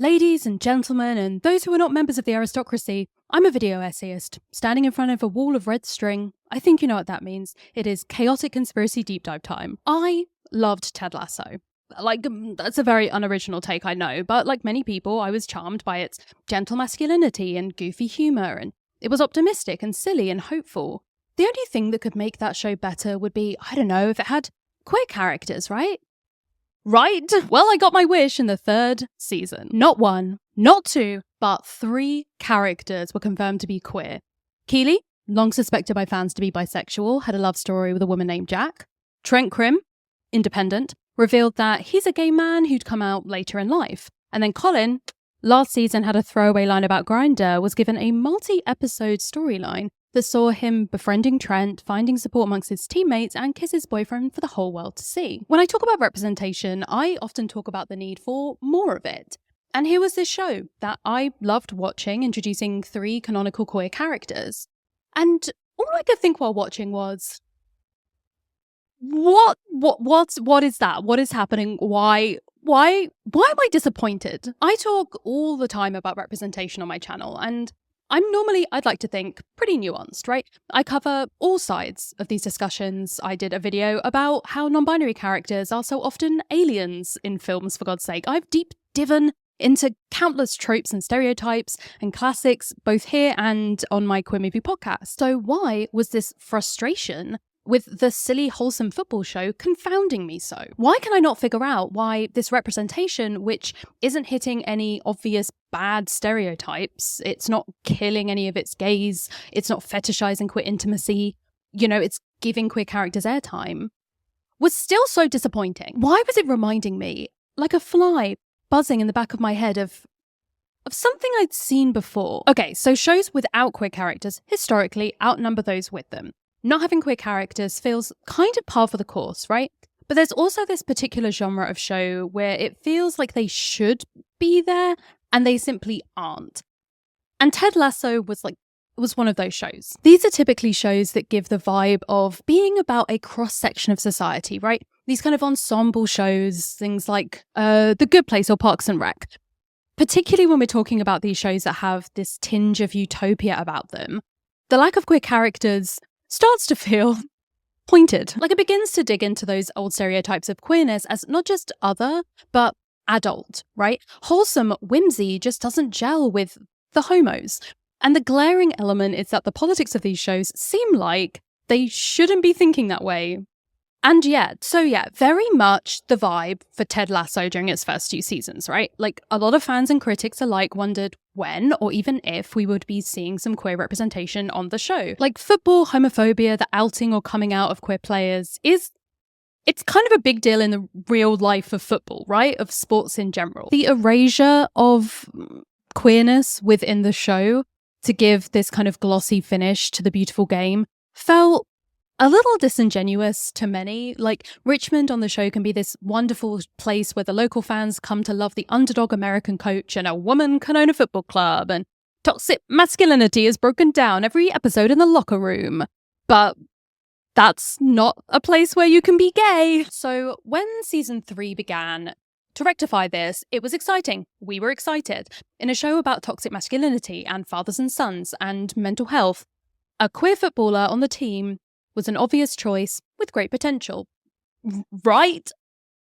Ladies and gentlemen, and those who are not members of the aristocracy, I'm a video essayist, standing in front of a wall of red string. I think you know what that means. It is chaotic conspiracy deep dive time. I loved Ted Lasso. That's a very unoriginal take, I know, but like many people, I was charmed by its gentle masculinity and goofy humour, and it was optimistic and silly and hopeful. The only thing that could make that show better would be, I don't know, if it had queer characters, right? Right? Well, I got my wish in the third season. Not one, not two, but 3 characters were confirmed to be queer. Keeley, long suspected by fans to be bisexual, had a love story with a woman named Jack. Trent Crimm, independent, revealed that he's a gay man who'd come out later in life. And then Colin, last season had a throwaway line about Grindr, was given a multi-episode storyline that saw him befriending Trent, finding support amongst his teammates, and kiss his boyfriend for the whole world to see. When I talk about representation, I often talk about the need for more of it. And here was this show that I loved watching, introducing 3 canonical queer characters. And all I could think while watching was, what is that? What is happening? Why am I disappointed? I talk all the time about representation on my channel, and I'm normally, I'd like to think, pretty nuanced, right? I cover all sides of these discussions. I did a video about how non-binary characters are so often aliens in films, for God's sake. I've deep diven into countless tropes and stereotypes and classics, both here and on my Queer Movie podcast. So why was this frustration with the silly, wholesome football show confounding me so? Why can I not figure out why this representation, which isn't hitting any obvious bad stereotypes, it's not killing any of its gays, it's not fetishizing queer intimacy, it's giving queer characters airtime, was still so disappointing? Why was it reminding me, like a fly buzzing in the back of my head, of something I'd seen before? Okay, so shows without queer characters historically outnumber those with them. Not having queer characters feels kind of par for the course, right? But there's also this particular genre of show where it feels like they should be there and they simply aren't. And Ted Lasso was one of those shows. These are typically shows that give the vibe of being about a cross-section of society, right? These kind of ensemble shows, things like The Good Place or Parks and Rec. Particularly when we're talking about these shows that have this tinge of utopia about them, the lack of queer characters starts to feel pointed. Like, it begins to dig into those old stereotypes of queerness as not just other, but adult, right? Wholesome whimsy just doesn't gel with the homos. And the glaring element is that the politics of these shows seem like they shouldn't be thinking that way. And yet, very much the vibe for Ted Lasso during its first 2 seasons, right? Like, a lot of fans and critics alike wondered when, or even if, we would be seeing some queer representation on the show. Like, football homophobia, the outing or coming out of queer players it's kind of a big deal in the real life of football, right? Of sports in general. The erasure of queerness within the show to give this kind of glossy finish to the beautiful game felt a little disingenuous to many. Like, Richmond on the show can be this wonderful place where the local fans come to love the underdog American coach, and a woman can own a football club, and toxic masculinity is broken down every episode in the locker room. But that's not a place where you can be gay. So when season 3 began, to rectify this, it was exciting. We were excited. In a show about toxic masculinity and fathers and sons and mental health, a queer footballer on the team was an obvious choice with great potential. Right?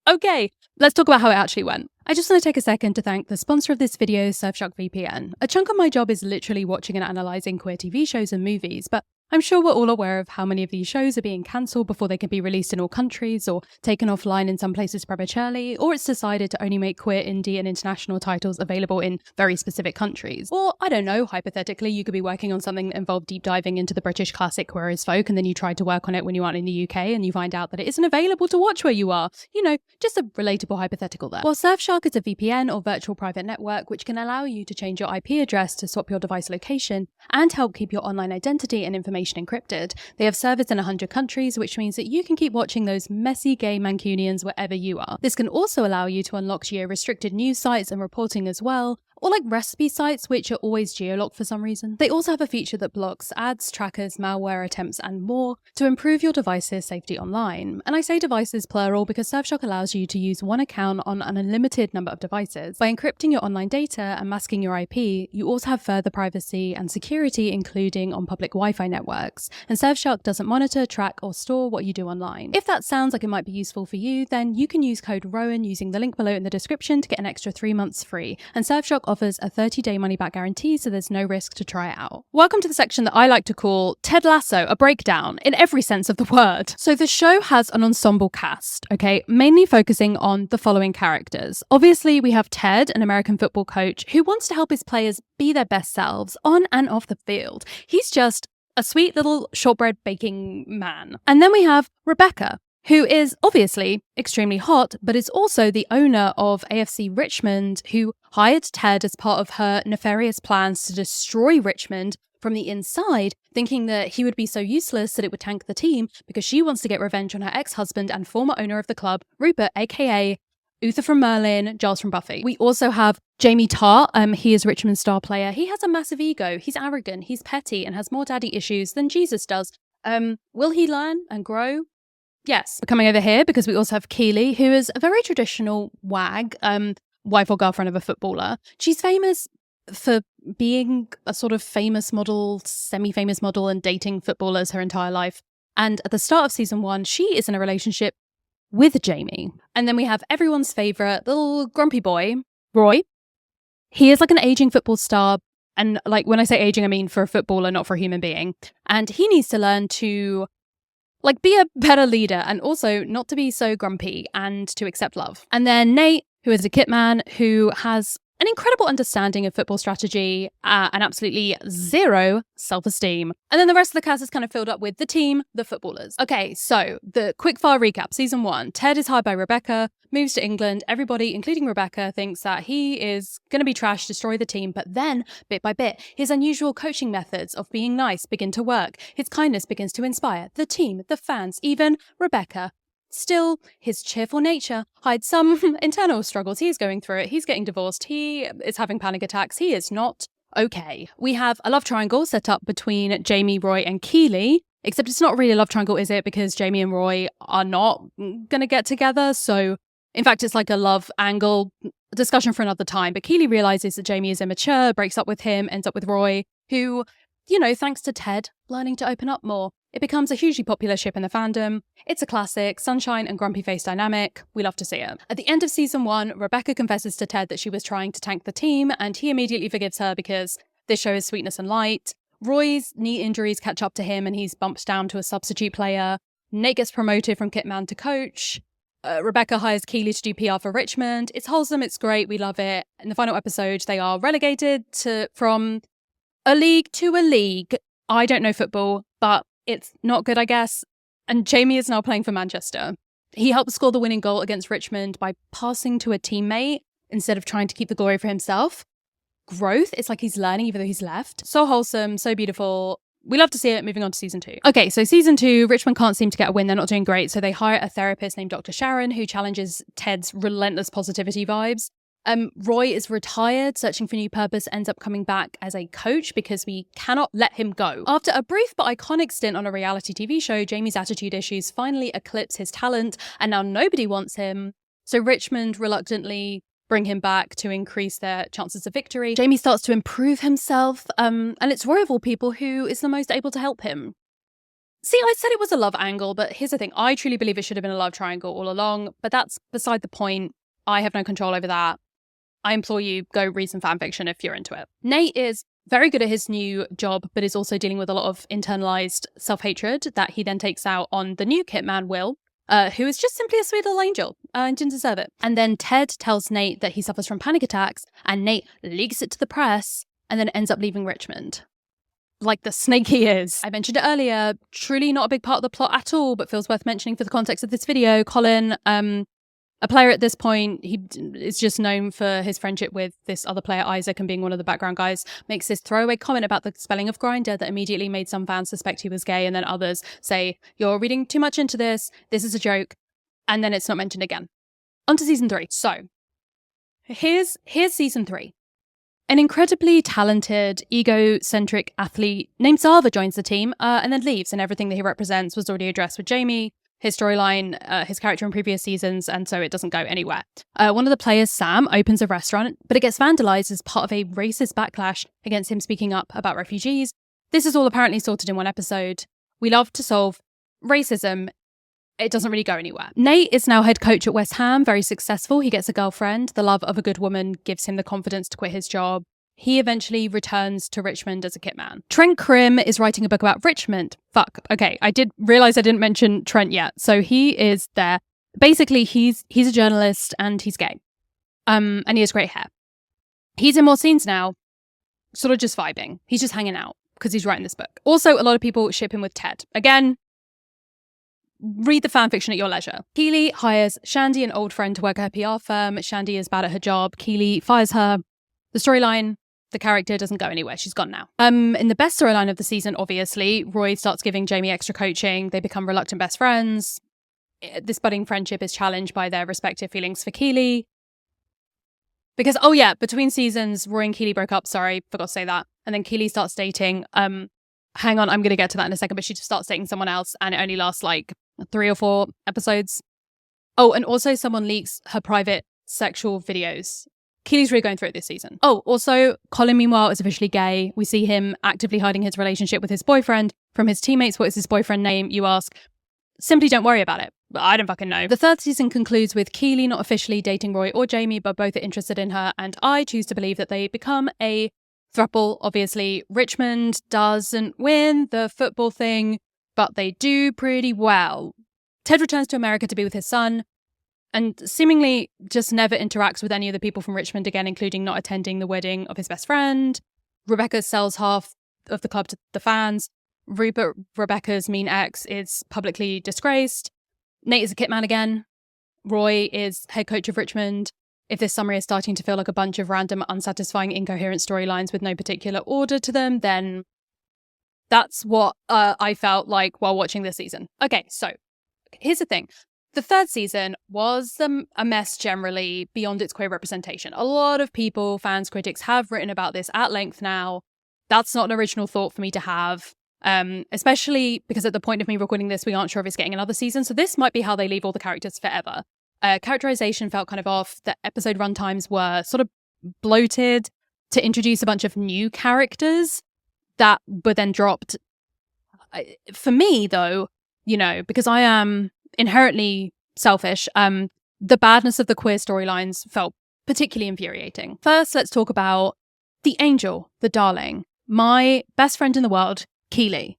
Okay, let's talk about how it actually went. I just want to take a second to thank the sponsor of this video, Surfshark VPN. A chunk of my job is literally watching and analysing queer TV shows and movies, but I'm sure we're all aware of how many of these shows are being cancelled before they can be released in all countries, or taken offline in some places prematurely, or it's decided to only make queer, indie, and international titles available in very specific countries. Or, I don't know, hypothetically, you could be working on something that involved deep diving into the British classic Queer as Folk, and then you tried to work on it when you aren't in the UK, and you find out that it isn't available to watch where you are. Just a relatable hypothetical there. Well, Surfshark is a VPN, or virtual private network, which can allow you to change your IP address to swap your device location and help keep your online identity and information encrypted. They have service in 100 countries, which means that you can keep watching those messy gay Mancunians wherever you are. This can also allow you to unlock geo-restricted news sites and reporting as well, or like recipe sites which are always geolocked for some reason. They also have a feature that blocks ads, trackers, malware attempts, and more to improve your device's safety online. And I say devices plural because Surfshock allows you to use one account on an unlimited number of devices. By encrypting your online data and masking your IP, you also have further privacy and security, including on public Wi-Fi networks. And Surfshock doesn't monitor, track, or store what you do online. If that sounds like it might be useful for you, then you can use code ROWAN using the link below in the description to get an extra 3 months free. And Surfshock offers a 30-day money-back guarantee, so there's no risk to try it out. Welcome to the section that I like to call Ted Lasso, a breakdown in every sense of the word. So the show has an ensemble cast, okay, mainly focusing on the following characters. Obviously, we have Ted, an American football coach who wants to help his players be their best selves on and off the field. He's just a sweet little shortbread baking man. And then we have Rebecca, who is obviously extremely hot, but is also the owner of AFC Richmond, who hired Ted as part of her nefarious plans to destroy Richmond from the inside, thinking that he would be so useless that it would tank the team because she wants to get revenge on her ex-husband and former owner of the club, Rupert, aka Uther from Merlin, Giles from Buffy. We also have Jamie Tartt. He is Richmond's star player. He has a massive ego. He's arrogant, he's petty, and has more daddy issues than Jesus does. Will he learn and grow? Yes. We're coming over here because we also have Keely, who is a very traditional wag, wife or girlfriend of a footballer. She's famous for being a sort of famous model, semi-famous model, and dating footballers her entire life. And at the start of season 1, she is in a relationship with Jamie. And then we have everyone's favourite little grumpy boy, Roy. He is like an aging football star. And like when I say aging, I mean for a footballer, not for a human being. And he needs to learn to like be a better leader and also not to be so grumpy and to accept love. And then Nate, who is a kit man who has an incredible understanding of football strategy and absolutely zero self-esteem. And then the rest of the cast is kind of filled up with the team, the footballers. Okay, so the quickfire recap. Season 1, Ted is hired by Rebecca, moves to England. Everybody, including Rebecca, thinks that he is going to be trash, destroy the team. But then, bit by bit, his unusual coaching methods of being nice begin to work. His kindness begins to inspire the team, the fans, even Rebecca. Still, his cheerful nature hides some internal struggles. He's going through it. He's getting divorced. He is having panic attacks. He is not okay. We have a love triangle set up between Jamie, Roy, and Keely, except it's not really a love triangle, is it? Because Jamie and Roy are not going to get together. So, in fact, it's like a love angle discussion for another time. But Keely realizes that Jamie is immature, breaks up with him, ends up with Roy, who, you know, thanks to Ted, learning to open up more. It becomes a hugely popular ship in the fandom. It's a classic, sunshine and grumpy face dynamic. We love to see it. At the end of season 1, Rebecca confesses to Ted that she was trying to tank the team, and he immediately forgives her because this show is sweetness and light. Roy's knee injuries catch up to him and he's bumped down to a substitute player. Nate gets promoted from kitman to coach. Rebecca hires Keely to do PR for Richmond. It's wholesome, it's great, we love it. In the final episode, they are relegated from a league to a league. I don't know football, but it's not good, I guess. And Jamie is now playing for Manchester. He helped score the winning goal against Richmond by passing to a teammate instead of trying to keep the glory for himself. Growth. It's like he's learning even though he's left. So wholesome, so beautiful. We love to see it. Moving on to season 2. Okay, so season 2, Richmond can't seem to get a win. They're not doing great. So they hire a therapist named Dr. Sharon who challenges Ted's relentless positivity vibes. Roy is retired, searching for new purpose, ends up coming back as a coach because we cannot let him go. After a brief but iconic stint on a reality TV show, Jamie's attitude issues finally eclipse his talent, and now nobody wants him. So Richmond reluctantly bring him back to increase their chances of victory. Jamie starts to improve himself, and it's Roy of all people who is the most able to help him. See, I said it was a love angle, but here's the thing. I truly believe it should have been a love triangle all along, but that's beside the point. I have no control over that. I implore you, go read some fanfiction if you're into it. Nate is very good at his new job, but is also dealing with a lot of internalized self-hatred that he then takes out on the new kitman, Will, who is just simply a sweet little angel and didn't deserve it. And then Ted tells Nate that he suffers from panic attacks, and Nate leaks it to the press and then ends up leaving Richmond. Like the snake he is. I mentioned it earlier, truly not a big part of the plot at all, but feels worth mentioning for the context of this video. Colin, a player at this point, he is just known for his friendship with this other player, Isaac, and being one of the background guys, makes this throwaway comment about the spelling of Grinder that immediately made some fans suspect he was gay, and then others say, you're reading too much into this is a joke, and then it's not mentioned again. On to season 3. So, here's season 3. An incredibly talented, egocentric athlete named Zava joins the team and then leaves, and everything that he represents was already addressed with Jamie, his storyline, his character in previous seasons, and so it doesn't go anywhere. One of the players, Sam, opens a restaurant, but it gets vandalized as part of a racist backlash against him speaking up about refugees. This is all apparently sorted in one episode. We love to solve racism. It doesn't really go anywhere. Nate is now head coach at West Ham, very successful. He gets a girlfriend. The love of a good woman gives him the confidence to quit his job. He eventually returns to Richmond as a kit man. Trent Crimm is writing a book about Richmond. Fuck. Okay, I did realize I didn't mention Trent yet. So he is there. Basically, he's a journalist and he's gay. And he has great hair. He's in more scenes now, sort of just vibing. He's just hanging out because he's writing this book. Also, a lot of people ship him with Ted. Again, read the fan fiction at your leisure. Keely hires Shandy, an old friend, to work at her PR firm. Shandy is bad at her job. Keely fires her. The storyline, the character doesn't go anywhere. She's gone now. In the best storyline of the season, obviously, Roy starts giving Jamie extra coaching. They become reluctant best friends. This budding friendship is challenged by their respective feelings for Keely. Because, oh yeah, between seasons, Roy and Keely broke up. Sorry, forgot to say that. And then Keely starts dating. Hang on, I'm going to get to that in a second, but she just starts dating someone else and it only lasts like 3 or 4 episodes. Oh, and also someone leaks her private sexual videos. Keely's really going through it this season. Oh, also, Colin, meanwhile, is officially gay. We see him actively hiding his relationship with his boyfriend from his teammates. What is his boyfriend name, you ask? Simply don't worry about it. But I don't fucking know. The 3rd season concludes with Keely not officially dating Roy or Jamie, but both are interested in her, and I choose to believe that they become a throuple. Obviously, Richmond doesn't win the football thing, but they do pretty well. Ted returns to America to be with his son, and seemingly just never interacts with any of the people from Richmond again, including not attending the wedding of his best friend. Rebecca sells half of the club to the fans. Rupert, Rebecca's mean ex, is publicly disgraced. Nate is a kit man again. Roy is head coach of Richmond. If this summary is starting to feel like a bunch of random, unsatisfying, incoherent storylines with no particular order to them, then that's what I felt like while watching this season. Okay, so here's the thing. The 3rd season was a mess generally beyond its queer representation. A lot of people, fans, critics, have written about this at length now. That's not an original thought for me to have, especially because at the point of me recording this, we aren't sure if it's getting another season. So this might be how they leave all the characters forever. Characterization felt kind of off. The episode runtimes were sort of bloated to introduce a bunch of new characters that were then dropped. For me, though, because I am inherently selfish, the badness of the queer storylines felt particularly infuriating. First, let's talk about the angel, the darling, my best friend in the world, Keely.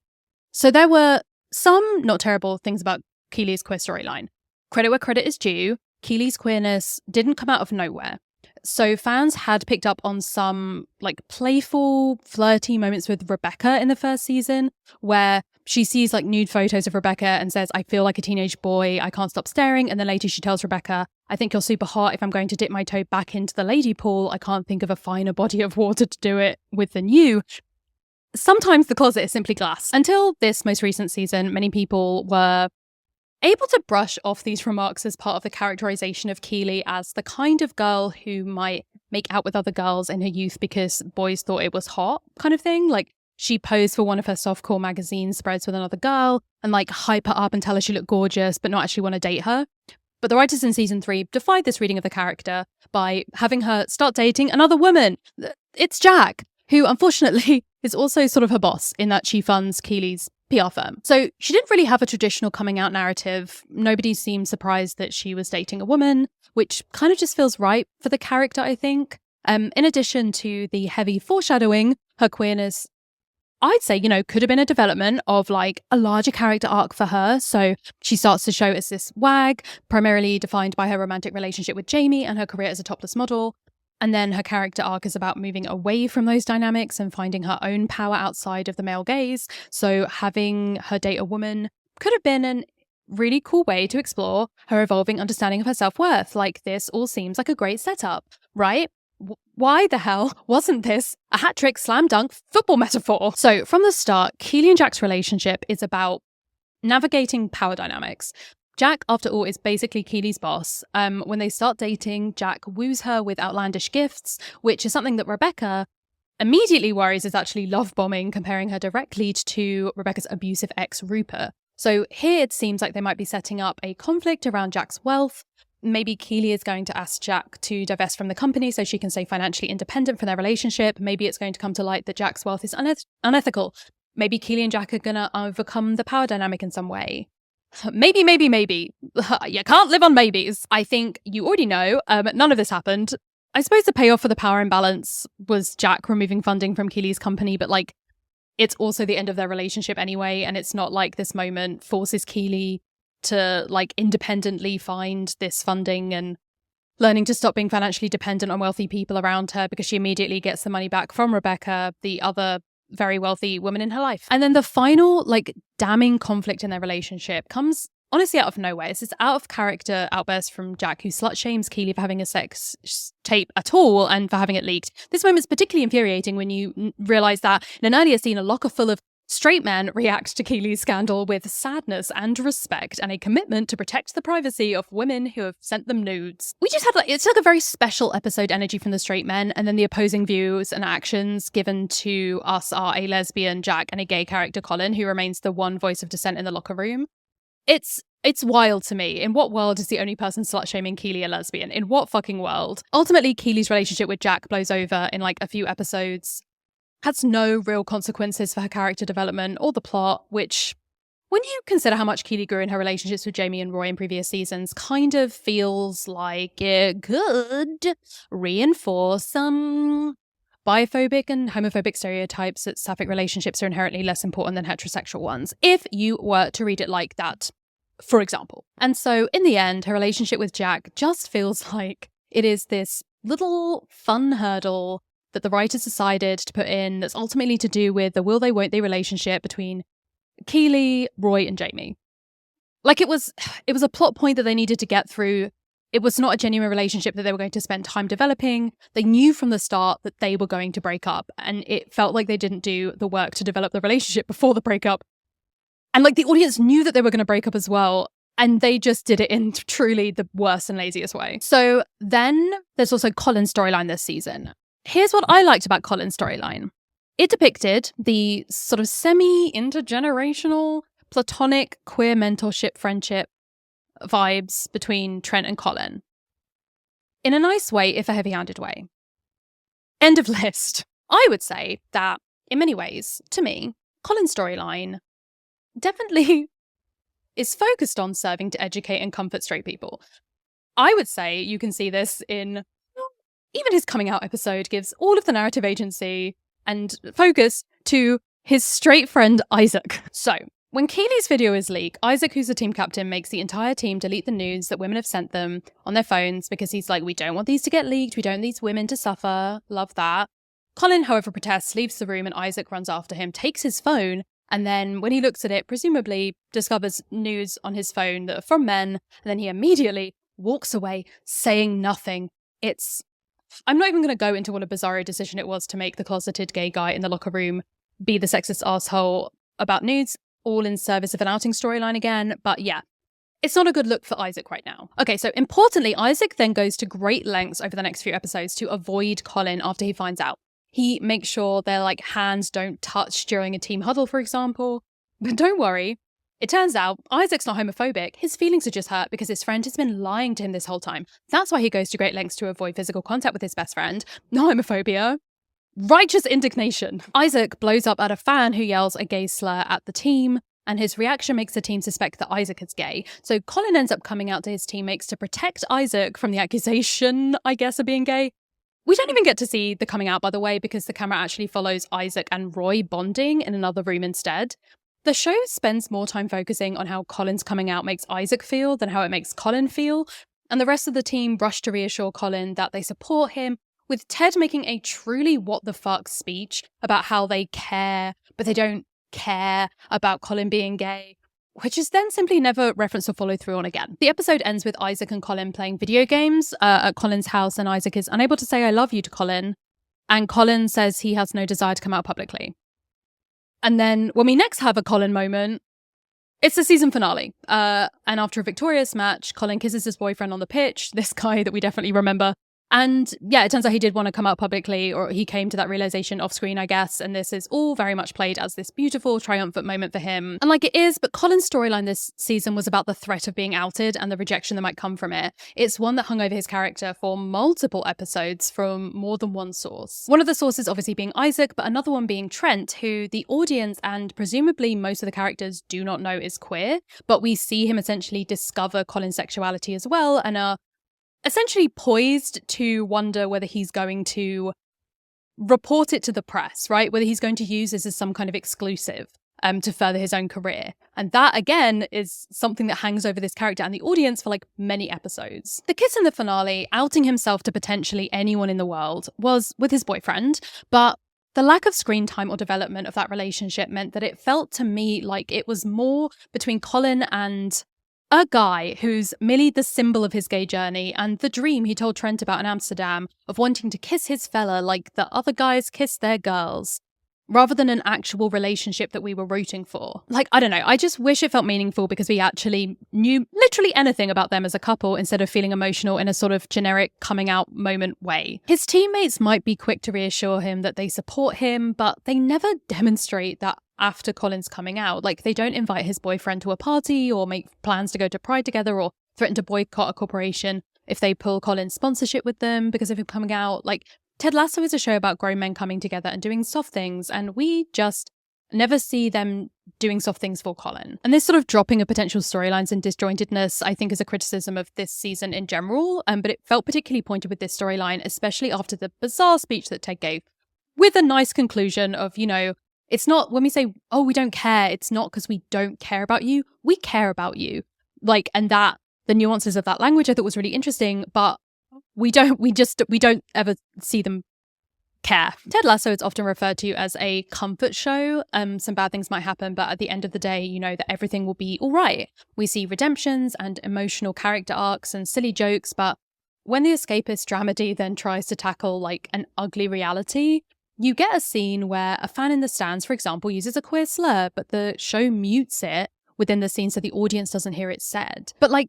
So there were some not terrible things about Keely's queer storyline. Credit where credit is due, Keely's queerness didn't come out of nowhere. So fans had picked up on some playful, flirty moments with Rebecca in the 1st season, where she sees nude photos of Rebecca and says, I feel like a teenage boy, I can't stop staring. And then later she tells Rebecca, I think you're super hot. If I'm going to dip my toe back into the lady pool, I can't think of a finer body of water to do it with than you. Sometimes the closet is simply glass. Until this most recent season, many people were able to brush off these remarks as part of the characterization of Keely as the kind of girl who might make out with other girls in her youth because boys thought it was hot kind of thing. She posed for one of her softcore magazine spreads with another girl and hype her up and tell her she looked gorgeous but not actually want to date her. But the writers in season 3 defied this reading of the character by having her start dating another woman. It's Jack, who unfortunately is also sort of her boss in that she funds Keely's PR firm. So she didn't really have a traditional coming out narrative. Nobody seemed surprised that she was dating a woman, which kind of just feels right for the character, I think. In addition to the heavy foreshadowing, her queerness, I'd say, could have been a development of a larger character arc for her. So she starts to show as this wag, primarily defined by her romantic relationship with Jamie and her career as a topless model. And then her character arc is about moving away from those dynamics and finding her own power outside of the male gaze. So having her date a woman could have been a really cool way to explore her evolving understanding of her self-worth. This all seems like a great setup, right? Why the hell wasn't this a hat-trick slam dunk football metaphor? So from the start, Keely and Jack's relationship is about navigating power dynamics. Jack, after all, is basically Keely's boss. When they start dating, Jack woos her with outlandish gifts, which is something that Rebecca immediately worries is actually love bombing, comparing her directly to Rebecca's abusive ex, Rupert. So here it seems like they might be setting up a conflict around Jack's wealth. Maybe Keely is going to ask Jack to divest from the company so she can stay financially independent from their relationship. Maybe it's going to come to light that Jack's wealth is unethical. Maybe Keely and Jack are going to overcome the power dynamic in some way. Maybe. You can't live on maybes. I think you already know, none of this happened. I suppose the payoff for the power imbalance was Jack removing funding from Keely's company, but like, it's also the end of their relationship anyway, and it's not like this moment forces Keely to like independently find this funding and learning to stop being financially dependent on wealthy people around her, because she immediately gets the money back from Rebecca, the other very wealthy woman in her life. And then the final like damning conflict in their relationship comes honestly out of nowhere. It's this out of character outburst from Jack, who slut shames Keely for having a sex tape at all and for having it leaked. This moment's particularly infuriating when you realize that in an earlier scene, a locker full of straight men react to Keely's scandal with sadness and respect and a commitment to protect the privacy of women who have sent them nudes. We just had it's like a very special episode energy from the straight men, and then the opposing views and actions given to us are a lesbian Jack and a gay character Colin, who remains the one voice of dissent in the locker room. It's wild to me. In what world is the only person slut-shaming Keely a lesbian? In what fucking world? Ultimately, Keely's relationship with Jack blows over in like a few episodes. Has no real consequences for her character development or the plot, which, when you consider how much Keely grew in her relationships with Jamie and Roy in previous seasons, kind of feels like it could reinforce some biphobic and homophobic stereotypes that sapphic relationships are inherently less important than heterosexual ones, if you were to read it like that, for example. And so, in the end, her relationship with Jack just feels like it is this little fun hurdle that the writers decided to put in that's ultimately to do with the will they won't they relationship between Keely, Roy, and Jamie. Like, it was a plot point that they needed to get through. It was not a genuine relationship that they were going to spend time developing. They knew from the start that they were going to break up, and it felt like they didn't do the work to develop the relationship before the breakup. And like, the audience knew that they were going to break up as well, and they just did it in truly the worst and laziest way. So then there's also Colin's storyline this season. Here's what I liked about Colin's storyline. It depicted the sort of semi-intergenerational, platonic, queer mentorship friendship vibes between Trent and Colin. In a nice way, if a heavy-handed way. End of list. I would say that, in many ways, to me, Colin's storyline definitely is focused on serving to educate and comfort straight people. I would say you can see this in even his coming out episode gives all of the narrative agency and focus to his straight friend Isaac. So, when Keely's video is leaked, Isaac, who's the team captain, makes the entire team delete the nudes that women have sent them on their phones because he's like, we don't want these to get leaked, we don't want these women to suffer, love that. Colin, however, protests, leaves the room, and Isaac runs after him, takes his phone, and then when he looks at it, presumably discovers nudes on his phone that are from men, and then he immediately walks away saying nothing. I'm not even going to go into what a bizarro decision it was to make the closeted gay guy in the locker room be the sexist asshole about nudes, all in service of an outing storyline again. But yeah, it's not a good look for Isaac right now. Okay, so importantly, Isaac then goes to great lengths over the next few episodes to avoid Colin after he finds out. He makes sure their like hands don't touch during a team huddle, for example. But don't worry. It turns out Isaac's not homophobic. His feelings are just hurt because his friend has been lying to him this whole time. That's why he goes to great lengths to avoid physical contact with his best friend. No homophobia. Righteous indignation. Isaac blows up at a fan who yells a gay slur at the team, and his reaction makes the team suspect that Isaac is gay. So Colin ends up coming out to his teammates to protect Isaac from the accusation, I guess, of being gay. We don't even get to see the coming out, by the way, because the camera actually follows Isaac and Roy bonding in another room instead. The show spends more time focusing on how Colin's coming out makes Isaac feel than how it makes Colin feel, and the rest of the team rush to reassure Colin that they support him, with Ted making a truly what the fuck speech about how they care, but they don't care about Colin being gay, which is then simply never referenced or followed through on again. The episode ends with Isaac and Colin playing video games at Colin's house, and Isaac is unable to say I love you to Colin, and Colin says he has no desire to come out publicly. And then when we next have a Colin moment, It's the season finale. And after a victorious match, Colin kisses his boyfriend on the pitch, this guy that we definitely remember. And yeah, it turns out he did want to come out publicly, or he came to that realization off screen, I guess. And this is all very much played as this beautiful, triumphant moment for him. And like it is, but Colin's storyline this season was about the threat of being outed and the rejection that might come from it. It's one that hung over his character for multiple episodes from more than one source. One of the sources obviously being Isaac, but another one being Trent, who the audience and presumably most of the characters do not know is queer. But we see him essentially discover Colin's sexuality as well, and are essentially poised to wonder whether he's going to report it to the press, right? Whether he's going to use this as some kind of exclusive to further his own career. And that, again, is something that hangs over this character and the audience for like many episodes. The kiss in the finale, outing himself to potentially anyone in the world, was with his boyfriend, but the lack of screen time or development of that relationship meant that it felt to me like it was more between Colin and a guy who's merely the symbol of his gay journey and the dream he told Trent about in Amsterdam of wanting to kiss his fella like the other guys kiss their girls, rather than an actual relationship that we were rooting for. Like, I don't know, I just wish it felt meaningful because we actually knew literally anything about them as a couple instead of feeling emotional in a sort of generic coming out moment way. His teammates might be quick to reassure him that they support him, but they never demonstrate that after Colin's coming out. Like, they don't invite his boyfriend to a party or make plans to go to Pride together or threaten to boycott a corporation if they pull Colin's sponsorship with them because of him coming out. Like, Ted Lasso is a show about grown men coming together and doing soft things, and we just never see them doing soft things for Colin. And this sort of dropping of potential storylines and disjointedness, I think, is a criticism of this season in general, but it felt particularly pointed with this storyline, especially after the bizarre speech that Ted gave, with a nice conclusion of, you know, it's not, when we say, oh, we don't care, it's not because we don't care about you. We care about you. Like, and that, the nuances of that language I thought was really interesting, but we don't ever see them care. Ted Lasso is often referred to as a comfort show. Some bad things might happen, but at the end of the day, you know that everything will be all right. We see redemptions and emotional character arcs and silly jokes, but when the escapist dramedy then tries to tackle like an ugly reality, you get a scene where a fan in the stands, for example, uses a queer slur, but the show mutes it within the scene so the audience doesn't hear it said. But like,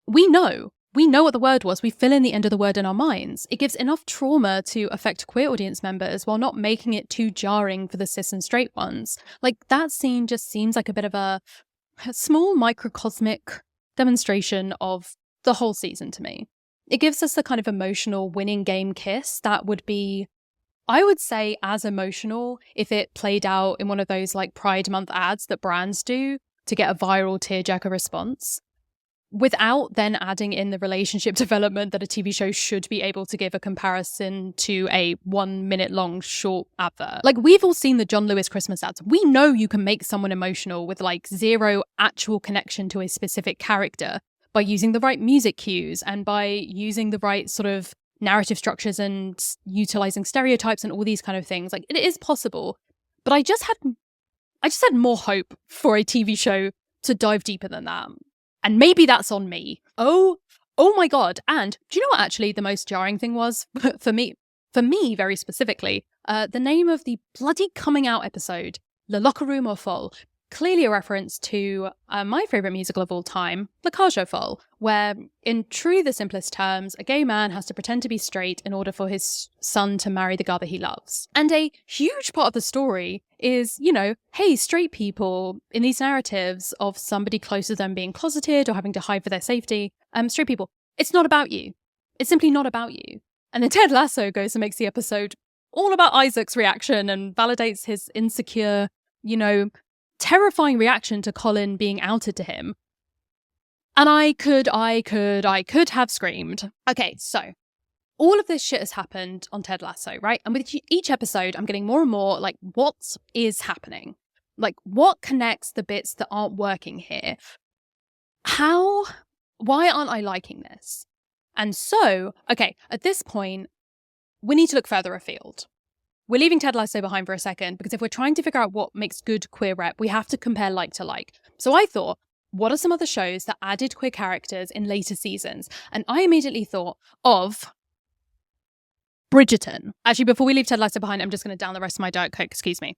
we know what the word was. We fill in the end of the word in our minds. It gives enough trauma to affect queer audience members while not making it too jarring for the cis and straight ones. Like, that scene just seems like a bit of a small microcosmic demonstration of the whole season to me. It gives us the kind of emotional winning game kiss that would be, I would say, as emotional if it played out in one of those like Pride Month ads that brands do to get a viral tearjerker response, without then adding in the relationship development that a TV show should be able to give a comparison to a 1 minute long short advert. Like, we've all seen the John Lewis Christmas ads. We know you can make someone emotional with like zero actual connection to a specific character by using the right music cues and by using the right sort of narrative structures and utilizing stereotypes and all these kind of things. Like, it is possible, but I just had more hope for a TV show to dive deeper than that. And maybe that's on me. Oh my God. And do you know what actually the most jarring thing was for me very specifically? The name of the bloody coming out episode, Le Locker Room au Fol, clearly a reference to my favorite musical of all time, La Cage aux Folles, where in truly the simplest terms, a gay man has to pretend to be straight in order for his son to marry the girl that he loves. And a huge part of the story is, you know, hey, straight people in these narratives of somebody close to them being closeted or having to hide for their safety, straight people, it's not about you. It's simply not about you. And then Ted Lasso goes and makes the episode all about Isaac's reaction and validates his insecure, you know, terrifying reaction to Colin being outed to him. And I could have screamed. Okay, so all of this shit has happened on Ted Lasso, right? And with each episode, I'm getting more and more like, what is happening? Like, what connects the bits that aren't working here? Why aren't I liking this? And so, okay, at this point, we need to look further afield. We're leaving Ted Lasso behind for a second because if we're trying to figure out what makes good queer rep, we have to compare like to like. So I thought, what are some other shows that added queer characters in later seasons? And I immediately thought of Bridgerton. Actually, before we leave Ted Lasso behind, I'm just going to down the rest of my Diet Coke, excuse me.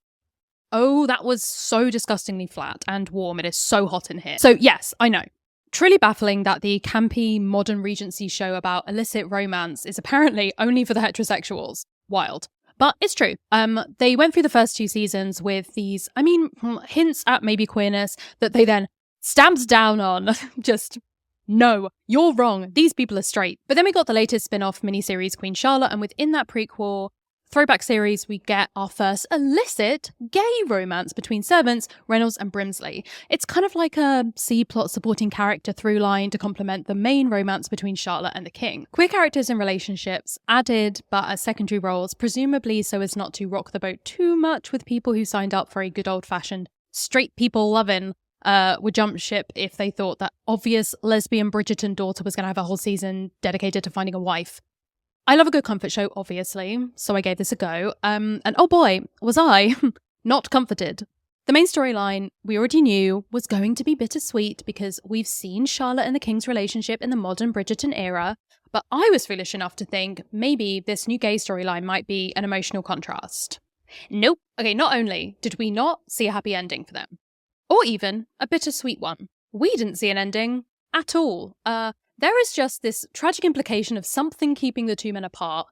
Oh, that was so disgustingly flat and warm. It is so hot in here. So yes, I know. Truly baffling that the campy modern Regency show about illicit romance is apparently only for the heterosexuals. Wild. But it's true. They went through the first 2 seasons with these, hints at maybe queerness that they then stamped down on. Just, no, you're wrong. These people are straight. But then we got the latest spin-off miniseries Queen Charlotte, and within that prequel throwback series, we get our first illicit gay romance between servants, Reynolds and Brimsley. It's kind of like a C-plot supporting character through line to complement the main romance between Charlotte and the king. Queer characters in relationships added, but as secondary roles, presumably so as not to rock the boat too much with people who signed up for a good old-fashioned straight people loving would jump ship if they thought that obvious lesbian Bridgerton daughter was going to have a whole season dedicated to finding a wife. I love a good comfort show, obviously, so I gave this a go. And oh boy, was I not comforted. The main storyline we already knew was going to be bittersweet because we've seen Charlotte and the King's relationship in the modern Bridgerton era, but I was foolish enough to think maybe this new gay storyline might be an emotional contrast. Nope. Okay, not only did we not see a happy ending for them, or even a bittersweet one, we didn't see an ending at all. There is just this tragic implication of something keeping the two men apart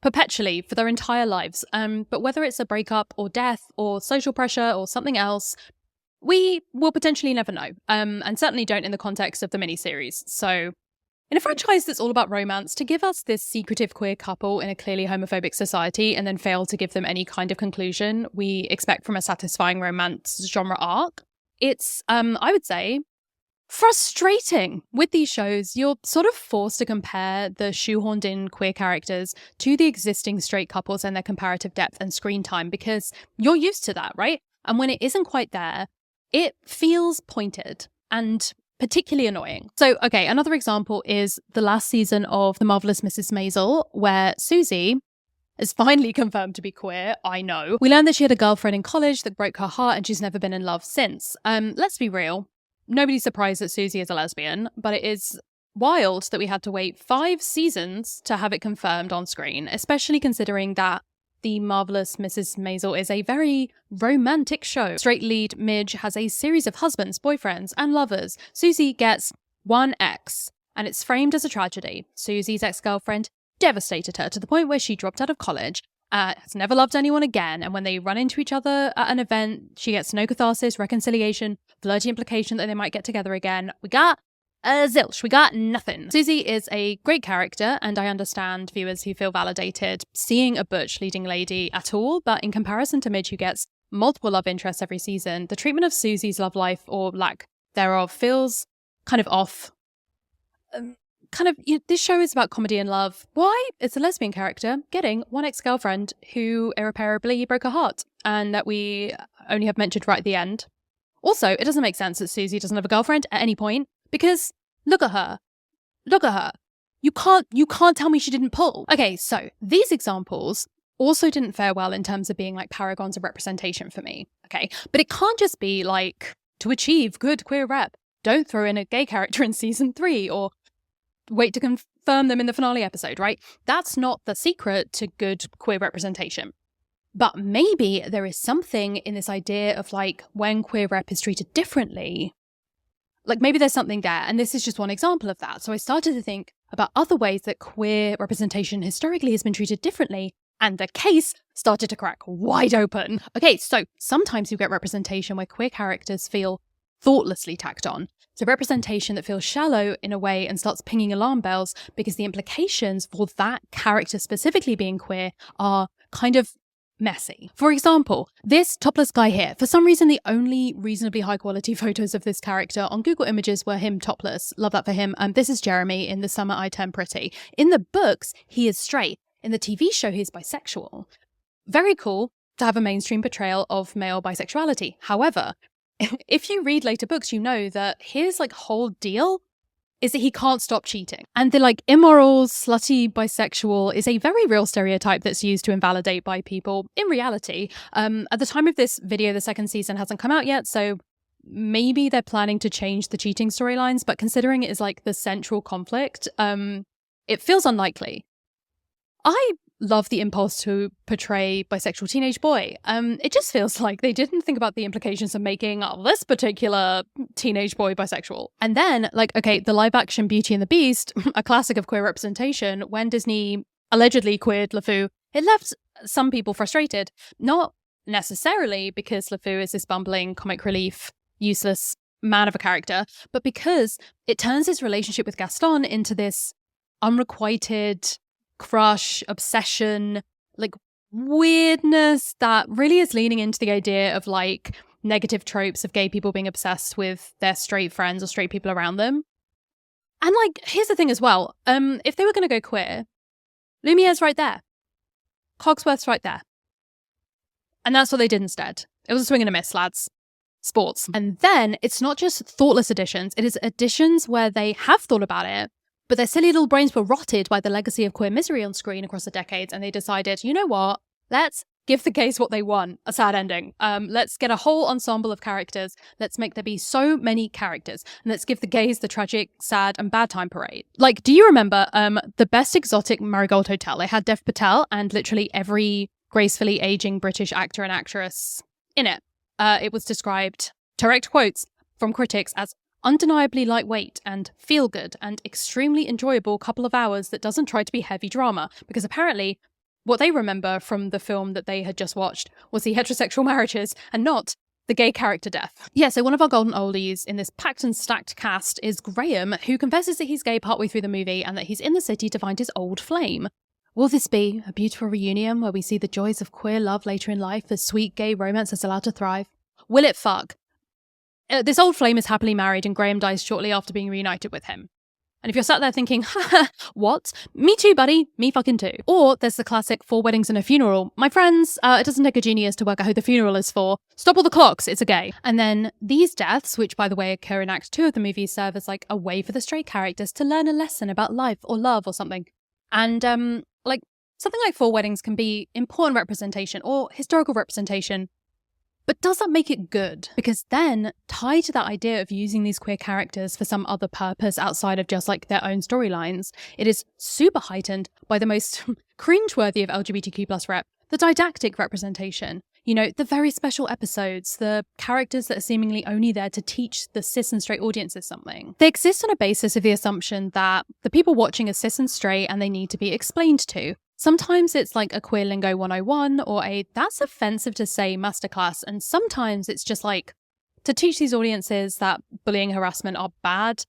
perpetually for their entire lives. But whether it's a breakup or death or social pressure or something else, we will potentially never know. And certainly don't in the context of the miniseries. So in a franchise that's all about romance, to give us this secretive queer couple in a clearly homophobic society and then fail to give them any kind of conclusion we expect from a satisfying romance genre arc, it's, I would say, frustrating. With these shows, you're sort of forced to compare the shoehorned in queer characters to the existing straight couples and their comparative depth and screen time because you're used to that, right? And when it isn't quite there, it feels pointed and particularly annoying. So, okay, another example is the last season of The Marvelous Mrs. Maisel, where Susie is finally confirmed to be queer, I know. We learned that she had a girlfriend in college that broke her heart and she's never been in love since. Let's be real. Nobody's surprised that Susie is a lesbian, but it is wild that we had to wait 5 seasons to have it confirmed on screen, especially considering that The Marvelous Mrs. Maisel is a very romantic show. Straight lead Midge has a series of husbands, boyfriends, and lovers. Susie gets one ex, and it's framed as a tragedy. Susie's ex-girlfriend devastated her to the point where she dropped out of college, has never loved anyone again, and when they run into each other at an event, she gets no catharsis, reconciliation, flirty implication that they might get together again. We got zilch. We got nothing. Susie is a great character, and I understand viewers who feel validated seeing a butch leading lady at all, but in comparison to Midge, who gets multiple love interests every season, the treatment of Susie's love life, or lack thereof, feels kind of off. This show is about comedy and love. Why? It's a lesbian character getting one ex-girlfriend who irreparably broke her heart, and that we only have mentioned right at the end. Also, it doesn't make sense that Susie doesn't have a girlfriend at any point, because look at her. Look at her. You can't tell me she didn't pull. Okay, so these examples also didn't fare well in terms of being like paragons of representation for me. Okay, but it can't just be like, to achieve good queer rep, don't throw in a gay character in season 3, or wait to confirm them in the finale episode, right? That's not the secret to good queer representation. But maybe there is something in this idea of like when queer rep is treated differently. Like maybe there's something there, and this is just one example of that. So I started to think about other ways that queer representation historically has been treated differently, and the case started to crack wide open. Okay, so sometimes you get representation where queer characters feel thoughtlessly tacked on. So representation that feels shallow in a way and starts pinging alarm bells because the implications for that character specifically being queer are kind of messy. For example, this topless guy here, for some reason the only reasonably high quality photos of this character on Google Images were him topless. Love that for him. This is Jeremy in The Summer I Turned Pretty. In the books, he is straight. In the TV show, he's bisexual. Very cool to have a mainstream portrayal of male bisexuality. However, if you read later books, you know that his like whole deal is that he can't stop cheating. And the like immoral, slutty bisexual is a very real stereotype that's used to invalidate bi people in reality. At the time of this video, the second season hasn't come out yet, so maybe they're planning to change the cheating storylines, but considering it is like the central conflict, it feels unlikely. I love the impulse to portray bisexual teenage boy. It just feels like they didn't think about the implications of making this particular teenage boy bisexual. And then, like, okay, the live action Beauty and the Beast, a classic of queer representation, when Disney allegedly queered LeFou, it left some people frustrated. Not necessarily because LeFou is this bumbling comic relief, useless man of a character, but because it turns his relationship with Gaston into this unrequited crush, obsession, like weirdness that really is leaning into the idea of like negative tropes of gay people being obsessed with their straight friends or straight people around them. And like, here's the thing as well. If they were going to go queer, Lumiere's right there. Cogsworth's right there. And that's what they did instead. It was a swing and a miss, lads. Sports. And then it's not just thoughtless additions, it is additions where they have thought about it, but their silly little brains were rotted by the legacy of queer misery on screen across the decades, and they decided, you know what? Let's give the gays what they want, a sad ending. Let's get a whole ensemble of characters. Let's make there be so many characters. And let's give the gays the tragic, sad, and bad time parade. Like, do you remember the Best Exotic Marigold Hotel? They had Dev Patel and literally every gracefully aging British actor and actress in it. It was described, direct quotes from critics, as undeniably lightweight and feel-good and extremely enjoyable couple of hours that doesn't try to be heavy drama, because apparently what they remember from the film that they had just watched was the heterosexual marriages and not the gay character death. Yeah, so one of our golden oldies in this packed and stacked cast is Graham, who confesses that he's gay partway through the movie and that he's in the city to find his old flame. Will this be a beautiful reunion where we see the joys of queer love later in life as sweet gay romance is allowed to thrive? Will it fuck? This old flame is happily married and Graham dies shortly after being reunited with him. And if you're sat there thinking, haha, what? Me too, buddy. Me fucking too. Or there's the classic 4 weddings and a funeral. My friends, it doesn't take a genius to work out who the funeral is for. Stop all the clocks. It's a gay. And then these deaths, which by the way occur in Act 2 of the movie, serve as like a way for the straight characters to learn a lesson about life or love or something. And like something like 4 weddings can be important representation or historical representation. But does that make it good? Because then, tied to that idea of using these queer characters for some other purpose outside of just like their own storylines, it is super heightened by the most cringeworthy of LGBTQ plus rep, the didactic representation. You know, the very special episodes, the characters that are seemingly only there to teach the cis and straight audiences something. They exist on a basis of the assumption that the people watching are cis and straight and they need to be explained to. Sometimes it's like a Queer Lingo 101 or a that's offensive to say masterclass, and sometimes it's just like to teach these audiences that bullying and harassment are bad,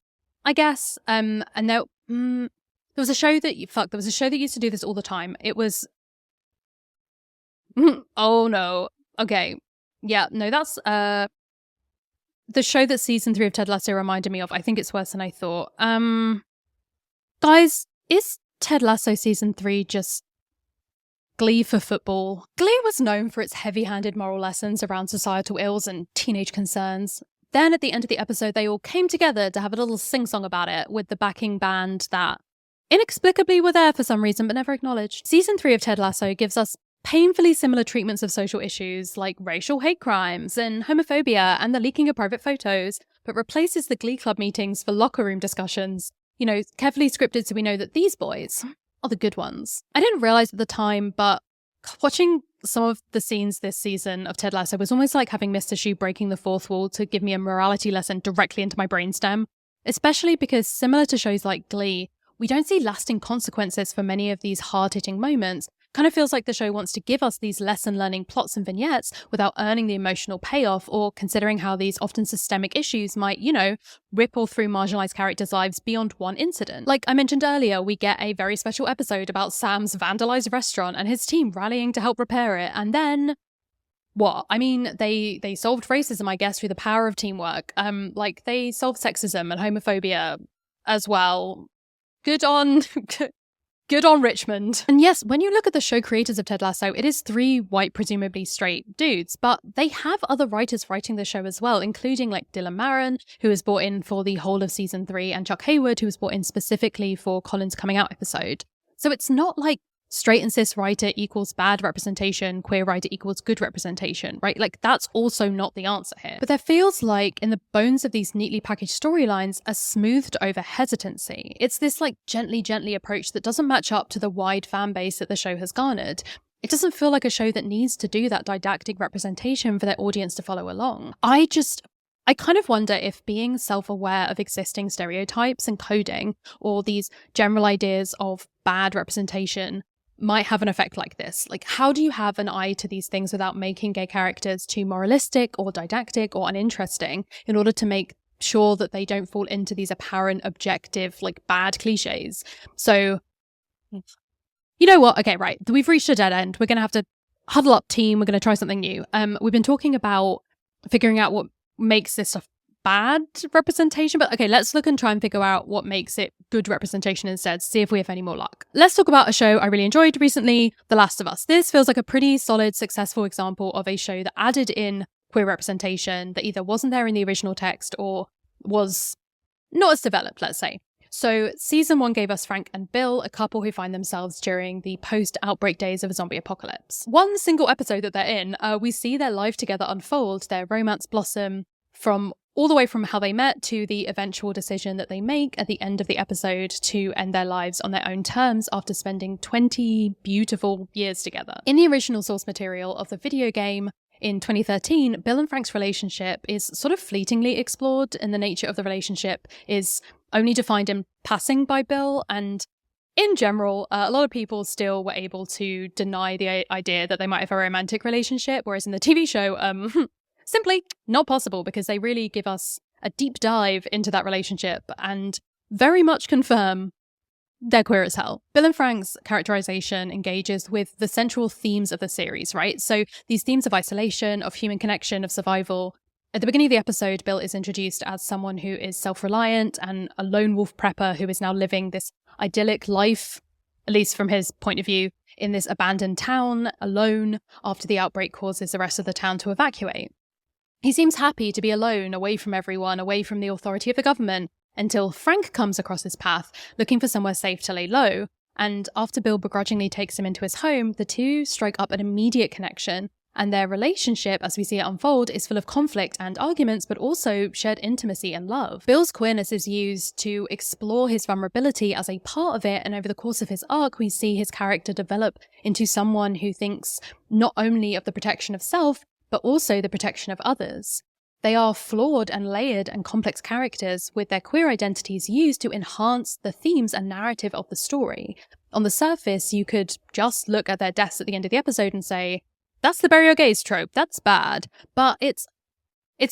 I guess. And there was a show that used to do this all the time. It was oh no. Okay. Yeah, no, that's the show that season 3 of Ted Lasso reminded me of. I think it's worse than I thought. Guys, is Ted Lasso season 3 just Glee for football? Glee was known for its heavy-handed moral lessons around societal ills and teenage concerns. Then at the end of the episode, they all came together to have a little sing-song about it with the backing band that inexplicably were there for some reason but never acknowledged. Season 3 of Ted Lasso gives us painfully similar treatments of social issues like racial hate crimes and homophobia and the leaking of private photos, but replaces the Glee Club meetings for locker room discussions. You know, carefully scripted so we know that these boys are the good ones. I didn't realize at the time, but watching some of the scenes this season of Ted Lasso was almost like having Mr. Shoe breaking the fourth wall to give me a morality lesson directly into my brainstem, especially because similar to shows like Glee, we don't see lasting consequences for many of these hard-hitting moments. Kind of feels like the show wants to give us these lesson-learning plots and vignettes without earning the emotional payoff or considering how these often systemic issues might, you know, ripple through marginalized characters' lives beyond one incident. Like I mentioned earlier, we get a very special episode about Sam's vandalized restaurant and his team rallying to help repair it. And then what? I mean, they solved racism, I guess, through the power of teamwork. Like they solved sexism and homophobia as well. Good on Richmond. And yes, when you look at the show creators of Ted Lasso, it is 3 white, presumably straight dudes, but they have other writers writing the show as well, including like Dylan Marin, who was brought in for the whole of season 3, and Chuck Hayward, who was brought in specifically for Colin's coming out episode. So it's not like straight and cis writer equals bad representation, queer writer equals good representation, right? Like, that's also not the answer here. But there feels like in the bones of these neatly packaged storylines a smoothed over hesitancy. It's this like gently approach that doesn't match up to the wide fan base that the show has garnered. It doesn't feel like a show that needs to do that didactic representation for their audience to follow along. I kind of wonder if being self-aware of existing stereotypes and coding, or these general ideas of bad representation, might have an effect like this. Like, how do you have an eye to these things without making gay characters too moralistic or didactic or uninteresting in order to make sure that they don't fall into these apparent objective, like, bad cliches? So, you know what? Okay, right. We've reached a dead end. We're going to have to huddle up, team. We're going to try something new. We've been talking about figuring out what makes this a bad representation, but okay, let's look and try and figure out what makes it good representation instead, see if we have any more luck. Let's talk about a show I really enjoyed recently, The Last of Us. This feels like a pretty solid, successful example of a show that added in queer representation that either wasn't there in the original text or was not as developed, let's say. So season 1 gave us Frank and Bill, a couple who find themselves during the post-outbreak days of a zombie apocalypse. One single episode that they're in, we see their life together unfold, their romance blossom, from all the way from how they met to the eventual decision that they make at the end of the episode to end their lives on their own terms after spending 20 beautiful years together. In the original source material of the video game, in 2013, Bill and Frank's relationship is sort of fleetingly explored, and the nature of the relationship is only defined in passing by Bill, and in general, a lot of people still were able to deny the idea that they might have a romantic relationship, whereas in the TV show, simply not possible, because they really give us a deep dive into that relationship and very much confirm they're queer as hell. Bill and Frank's characterization engages with the central themes of the series, right? So these themes of isolation, of human connection, of survival. At the beginning of the episode, Bill is introduced as someone who is self-reliant and a lone wolf prepper who is now living this idyllic life, at least from his point of view, in this abandoned town, alone, after the outbreak causes the rest of the town to evacuate. He seems happy to be alone, away from everyone, away from the authority of the government, until Frank comes across his path, looking for somewhere safe to lay low, and after Bill begrudgingly takes him into his home, the two strike up an immediate connection, and their relationship, as we see it unfold, is full of conflict and arguments, but also shared intimacy and love. Bill's queerness is used to explore his vulnerability as a part of it, and over the course of his arc, we see his character develop into someone who thinks not only of the protection of self, but also the protection of others. They are flawed and layered and complex characters with their queer identities used to enhance the themes and narrative of the story. On the surface, you could just look at their deaths at the end of the episode and say, that's the bury your gays trope, that's bad. But it's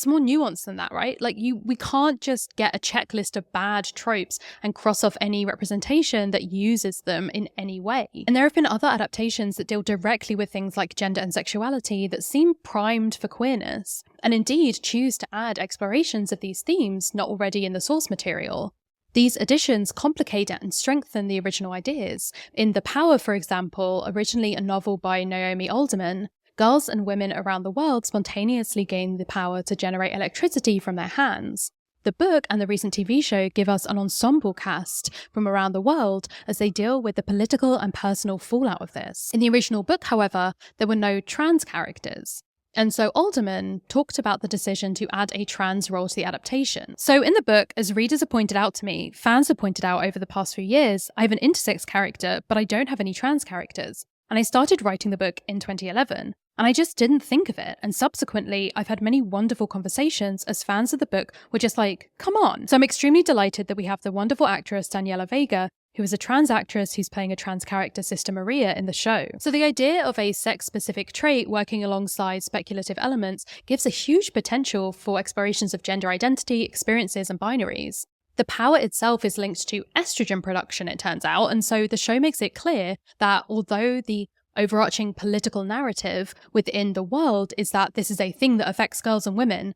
more nuanced than that, right? Like, we can't just get a checklist of bad tropes and cross off any representation that uses them in any way. And there have been other adaptations that deal directly with things like gender and sexuality that seem primed for queerness, and indeed choose to add explorations of these themes not already in the source material. These additions complicate and strengthen the original ideas. In The Power, for example, originally a novel by Naomi Alderman, girls and women around the world spontaneously gain the power to generate electricity from their hands. The book and the recent TV show give us an ensemble cast from around the world as they deal with the political and personal fallout of this. In the original book, however, there were no trans characters. And so Alderman talked about the decision to add a trans role to the adaptation. So in the book, as readers have pointed out to me, fans have pointed out over the past few years, I have an intersex character, but I don't have any trans characters. And I started writing the book in 2011. And I just didn't think of it. And subsequently, I've had many wonderful conversations as fans of the book were just like, come on. So I'm extremely delighted that we have the wonderful actress Daniela Vega, who is a trans actress who's playing a trans character, Sister Maria, in the show. So the idea of a sex-specific trait working alongside speculative elements gives a huge potential for explorations of gender identity, experiences, and binaries. The Power itself is linked to estrogen production, it turns out, and so the show makes it clear that although the overarching political narrative within the world is that this is a thing that affects girls and women,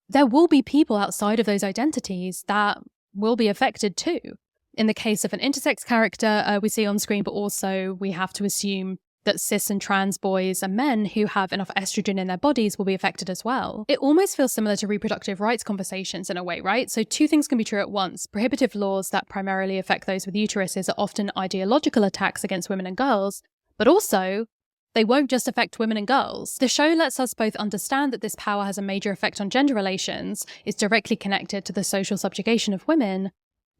there will be people outside of those identities that will be affected too. In the case of an intersex character we see on screen, but also we have to assume that cis and trans boys and men who have enough estrogen in their bodies will be affected as well. It almost feels similar to reproductive rights conversations in a way, right? So two things can be true at once. Prohibitive laws that primarily affect those with uteruses are often ideological attacks against women and girls, but also they won't just affect women and girls. The show lets us both understand that this power has a major effect on gender relations, is directly connected to the social subjugation of women,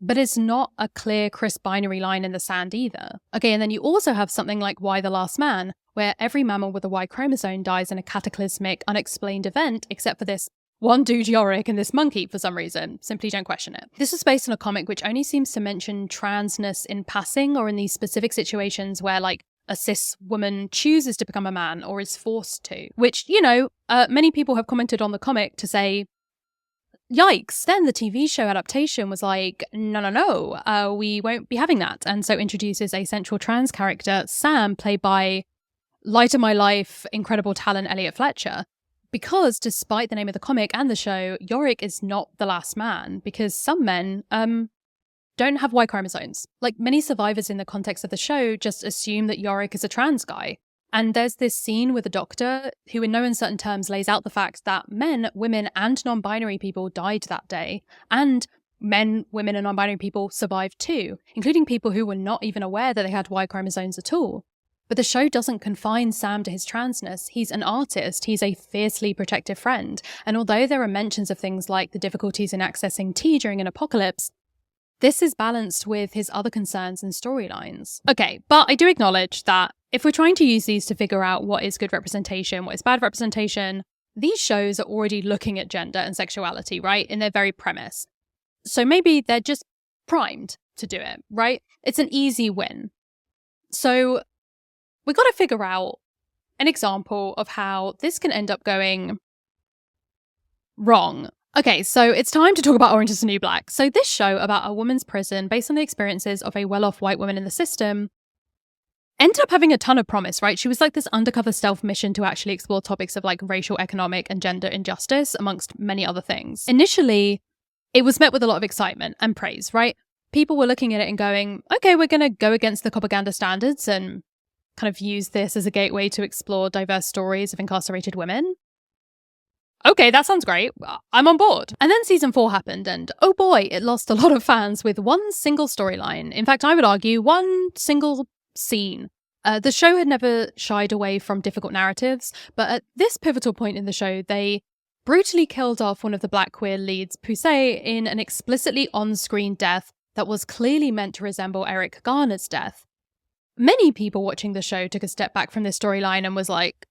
but it's not a clear, crisp binary line in the sand either. Okay, and then you also have something like Y: The Last Man, where every mammal with a Y chromosome dies in a cataclysmic, unexplained event, except for this one dude Yorick and this monkey for some reason. Simply don't question it. This was based on a comic which only seems to mention transness in passing or in these specific situations where, like, a cis woman chooses to become a man or is forced to. Which, many people have commented on the comic to say, yikes, then the TV show adaptation was like, no, we won't be having that. And so introduces a central trans character, Sam, played by light of my life, incredible talent Elliot Fletcher. Because despite the name of the comic and the show, Yorick is not the last man, because some men, don't have Y chromosomes. Like, many survivors in the context of the show just assume that Yorick is a trans guy. And there's this scene with a doctor who in no uncertain terms lays out the fact that men, women, and non-binary people died that day. And men, women, and non-binary people survived too, including people who were not even aware that they had Y chromosomes at all. But the show doesn't confine Sam to his transness. He's an artist. He's a fiercely protective friend. And although there are mentions of things like the difficulties in accessing tea during an apocalypse, this is balanced with his other concerns and storylines. Okay, but I do acknowledge that if we're trying to use these to figure out what is good representation, what is bad representation, these shows are already looking at gender and sexuality, right? In their very premise. So maybe they're just primed to do it, right? It's an easy win. So we got to figure out an example of how this can end up going wrong. Okay, so it's time to talk about Orange is the New Black. So this show about a woman's prison based on the experiences of a well-off white woman in the system ended up having a ton of promise, right? She was like this undercover stealth mission to actually explore topics of like racial, economic, and gender injustice, amongst many other things. Initially, it was met with a lot of excitement and praise, right? People were looking at it and going, okay, we're going to go against the propaganda standards and kind of use this as a gateway to explore diverse stories of incarcerated women. Okay, that sounds great. I'm on board. And then season 4 happened, and oh boy, it lost a lot of fans with one single storyline. In fact, I would argue one single scene. The show had never shied away from difficult narratives, but at this pivotal point in the show, they brutally killed off one of the black queer leads, Poussey, in an explicitly on-screen death that was clearly meant to resemble Eric Garner's death. Many people watching the show took a step back from this storyline and was like,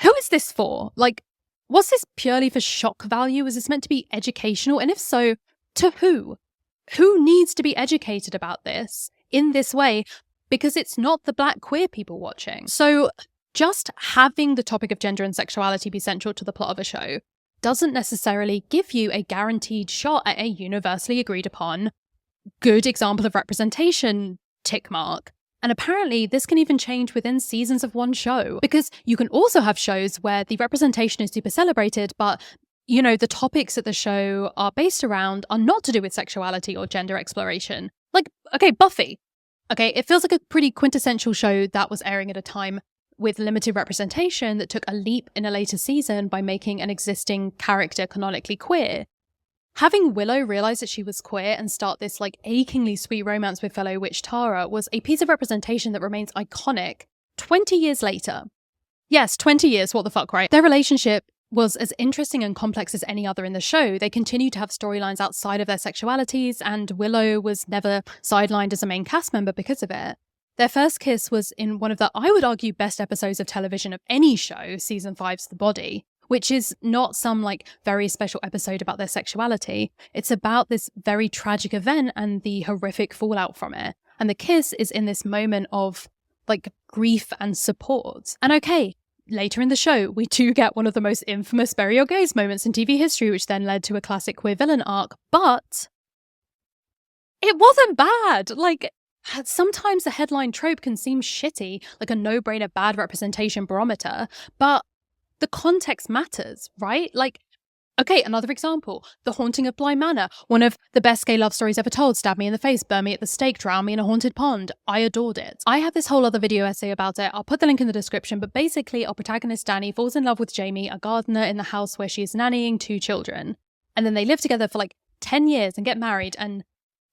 who is this for? Like, was this purely for shock value? Was this meant to be educational? And if so, to who? Who needs to be educated about this in this way? Because it's not the black queer people watching. So just having the topic of gender and sexuality be central to the plot of a show doesn't necessarily give you a guaranteed shot at a universally agreed upon good example of representation tick mark. And apparently this can even change within seasons of one show, because you can also have shows where the representation is super celebrated, but the topics that the show are based around are not to do with sexuality or gender exploration. Like, okay, Buffy. Okay, it feels like a pretty quintessential show that was airing at a time with limited representation that took a leap in a later season by making an existing character canonically queer. Having Willow realize that she was queer and start this like achingly sweet romance with fellow witch Tara was a piece of representation that remains iconic 20 years later. Yes, 20 years, what the fuck, right? Their relationship was as interesting and complex as any other in the show. They continued to have storylines outside of their sexualities, and Willow was never sidelined as a main cast member because of it. Their first kiss was in one of the, I would argue, best episodes of television of any show, season 5's The Body, which is not some like very special episode about their sexuality. It's about this very tragic event and the horrific fallout from it. And the kiss is in this moment of like grief and support. And okay, later in the show, we do get one of the most infamous bury your gays moments in TV history, which then led to a classic queer villain arc, but it wasn't bad. Like, sometimes the headline trope can seem shitty, like a no-brainer bad representation barometer, but the context matters, right? Like, Okay, another example. The Haunting of Bly Manor. One of the best gay love stories ever told. Stab me in the face, burn me at the stake, drown me in a haunted pond. I adored it. I have this whole other video essay about it. I'll put the link in the description, but basically our protagonist Danny falls in love with Jamie, a gardener in the house where she is nannying 2 children. And then they live together for like 10 years and get married, and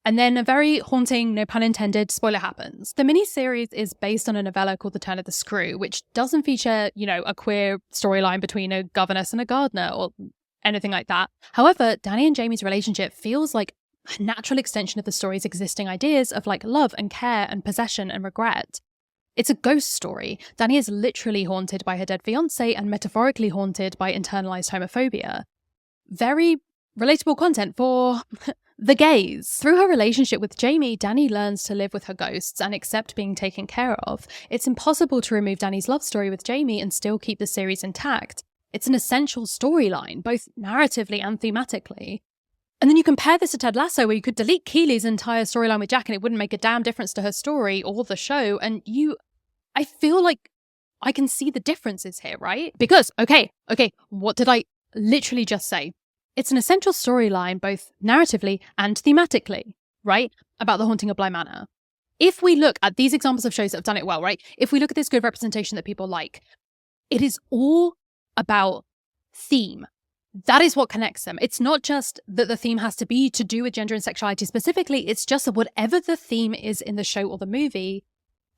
then a very haunting, no pun intended, spoiler happens. The miniseries is based on a novella called The Turn of the Screw, which doesn't feature, a queer storyline between a governess and a gardener or anything like that. However, Danny and Jamie's relationship feels like a natural extension of the story's existing ideas of like love and care and possession and regret. It's a ghost story. Danny is literally haunted by her dead fiancé and metaphorically haunted by internalized homophobia. Very relatable content for the gays. Through her relationship with Jamie, Danny learns to live with her ghosts and accept being taken care of. It's impossible to remove Danny's love story with Jamie and still keep the series intact. It's an essential storyline, both narratively and thematically. And then you compare this to Ted Lasso, where you could delete Keely's entire storyline with Jack and it wouldn't make a damn difference to her story or the show. And I feel like I can see the differences here, right? Because, okay, what did I literally just say? It's an essential storyline, both narratively and thematically, right? About The Haunting of Bly Manor. If we look at these examples of shows that have done it well, right? If we look at this good representation that people like, it is all about theme. That is what connects them. It's not just that the theme has to be to do with gender and sexuality specifically. It's just that whatever the theme is in the show or the movie,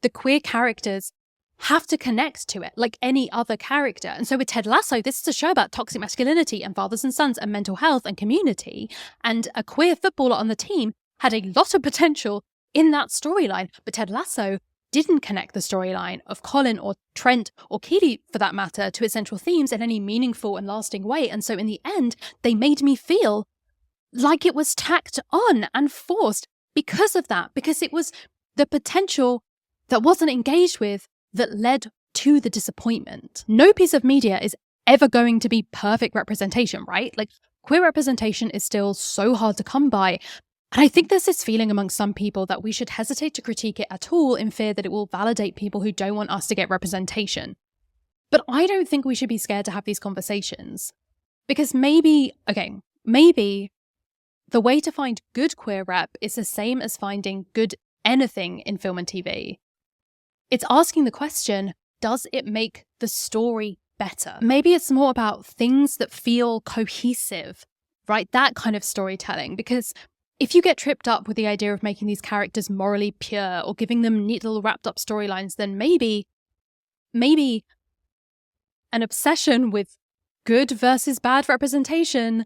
the queer characters have to connect to it like any other character. And so with Ted Lasso, this is a show about toxic masculinity and fathers and sons and mental health and community. And a queer footballer on the team had a lot of potential in that storyline. But Ted Lasso didn't connect the storyline of Colin or Trent or Keely, for that matter, to its central themes in any meaningful and lasting way. And so in the end, they made me feel like it was tacked on and forced because of that, because it was the potential that wasn't engaged with that led to the disappointment. No piece of media is ever going to be perfect representation, right? Like, queer representation is still so hard to come by. And I think there's this feeling among some people that we should hesitate to critique it at all in fear that it will validate people who don't want us to get representation. But I don't think we should be scared to have these conversations. Because maybe the way to find good queer rep is the same as finding good anything in film and TV. It's asking the question, does it make the story better? Maybe it's more about things that feel cohesive, right? That kind of storytelling. Because if you get tripped up with the idea of making these characters morally pure or giving them neat little wrapped up storylines, then maybe an obsession with good versus bad representation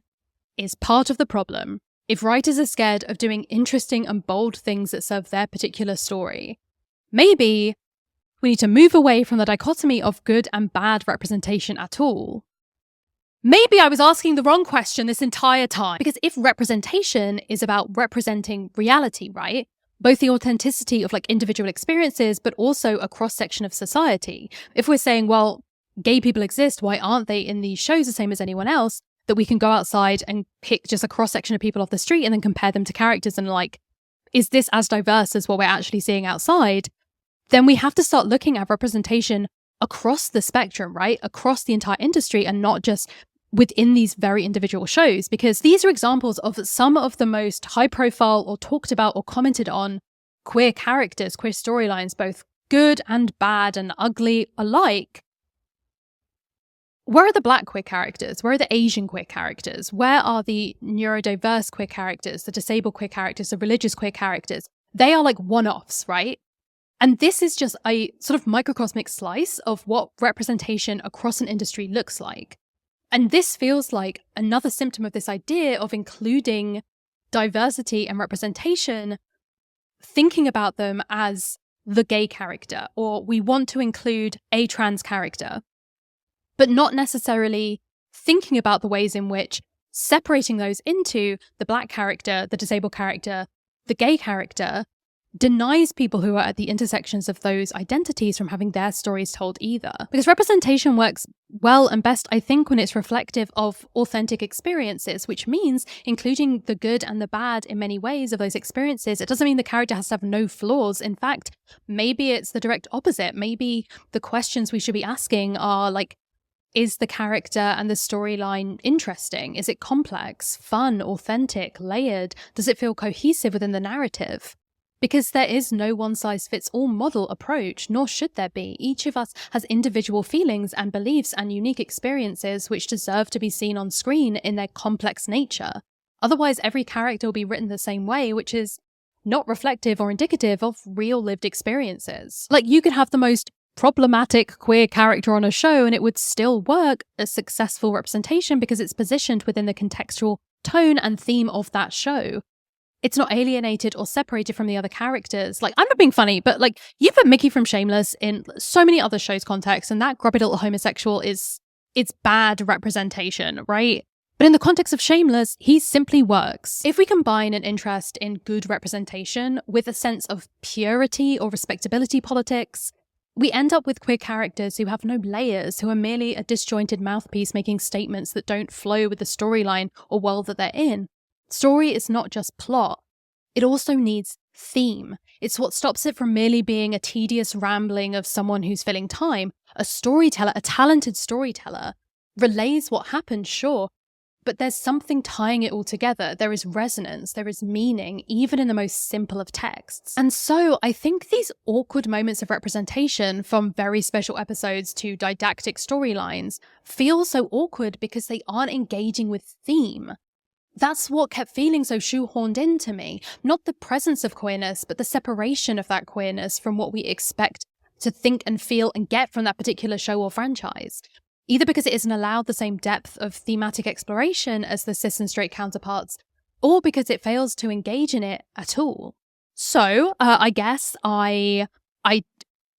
is part of the problem. If writers are scared of doing interesting and bold things that serve their particular story, maybe we need to move away from the dichotomy of good and bad representation at all. Maybe I was asking the wrong question this entire time. Because if representation is about representing reality, right? Both the authenticity of like individual experiences, but also a cross-section of society. If we're saying, well, gay people exist, why aren't they in these shows the same as anyone else? That we can go outside and pick just a cross-section of people off the street and then compare them to characters and like, is this as diverse as what we're actually seeing outside? Then we have to start looking at representation across the spectrum, right? Across the entire industry and not just within these very individual shows, because these are examples of some of the most high profile or talked about or commented on queer characters, queer storylines, both good and bad and ugly alike. Where are the Black queer characters? Where are the Asian queer characters? Where are the neurodiverse queer characters, the disabled queer characters, the religious queer characters? They are like one-offs, right? And this is just a sort of microcosmic slice of what representation across an industry looks like. And this feels like another symptom of this idea of including diversity and representation, thinking about them as the gay character, or we want to include a trans character, but not necessarily thinking about the ways in which separating those into the Black character, the disabled character, the gay character, denies people who are at the intersections of those identities from having their stories told either. Because representation works well and best, I think, when it's reflective of authentic experiences, which means including the good and the bad in many ways of those experiences. It doesn't mean the character has to have no flaws. In fact, maybe it's the direct opposite. Maybe the questions we should be asking are like, Is the character and the storyline interesting? Is it complex, fun, authentic, layered? Does it feel cohesive within the narrative? Because there is no one-size-fits-all model approach, nor should there be. Each of us has individual feelings and beliefs and unique experiences which deserve to be seen on screen in their complex nature. Otherwise, every character will be written the same way, which is not reflective or indicative of real lived experiences. Like, you could have the most problematic queer character on a show and it would still work as successful representation because it's positioned within the contextual tone and theme of that show. It's not alienated or separated from the other characters. Like, I'm not being funny, but like, you put Mickey from Shameless in so many other shows' context, and that grubby little homosexual it's bad representation, right? But in the context of Shameless, he simply works. If we combine an interest in good representation with a sense of purity or respectability politics, we end up with queer characters who have no layers, who are merely a disjointed mouthpiece making statements that don't flow with the storyline or world that they're in. Story is not just plot. It also needs theme. It's what stops it from merely being a tedious rambling of someone who's filling time. A storyteller, a talented storyteller, relays what happened, sure, but there's something tying it all together. There is resonance, there is meaning, even in the most simple of texts. And so I think these awkward moments of representation, from very special episodes to didactic storylines, feel so awkward because they aren't engaging with theme. That's what kept feeling so shoehorned into me. Not the presence of queerness, but the separation of that queerness from what we expect to think and feel and get from that particular show or franchise. Either because it isn't allowed the same depth of thematic exploration as the cis and straight counterparts, or because it fails to engage in it at all. So, I guess I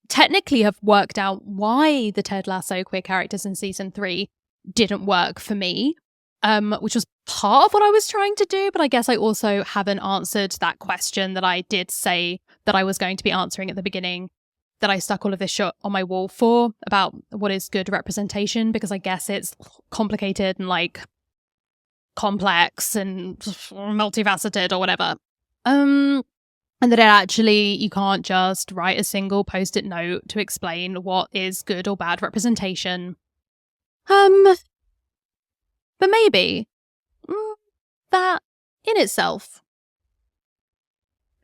technically have worked out why the Ted Lasso queer characters in season 3 didn't work for me, which was part of what I was trying to do, but I guess I also haven't answered that question that I did say that I was going to be answering at the beginning, that I stuck all of this shit on my wall for, about what is good representation, because I guess it's complicated and like complex and multifaceted or whatever. And that actually you can't just write a single post-it note to explain what is good or bad representation. But maybe that in itself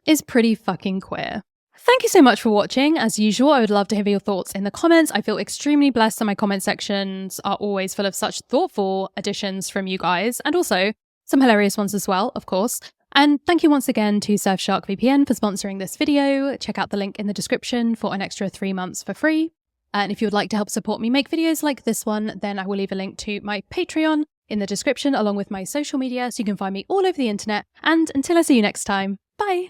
is pretty fucking queer. Thank you so much for watching. As usual, I would love to hear your thoughts in the comments. I feel extremely blessed that my comment sections are always full of such thoughtful additions from you guys, and also some hilarious ones as well, of course. And thank you once again to Surfshark VPN for sponsoring this video. Check out the link in the description for an extra 3 months for free. And if you would like to help support me make videos like this one, then I will leave a link to my Patreon in the description along with my social media, so you can find me all over the internet. And until I see you next time, bye!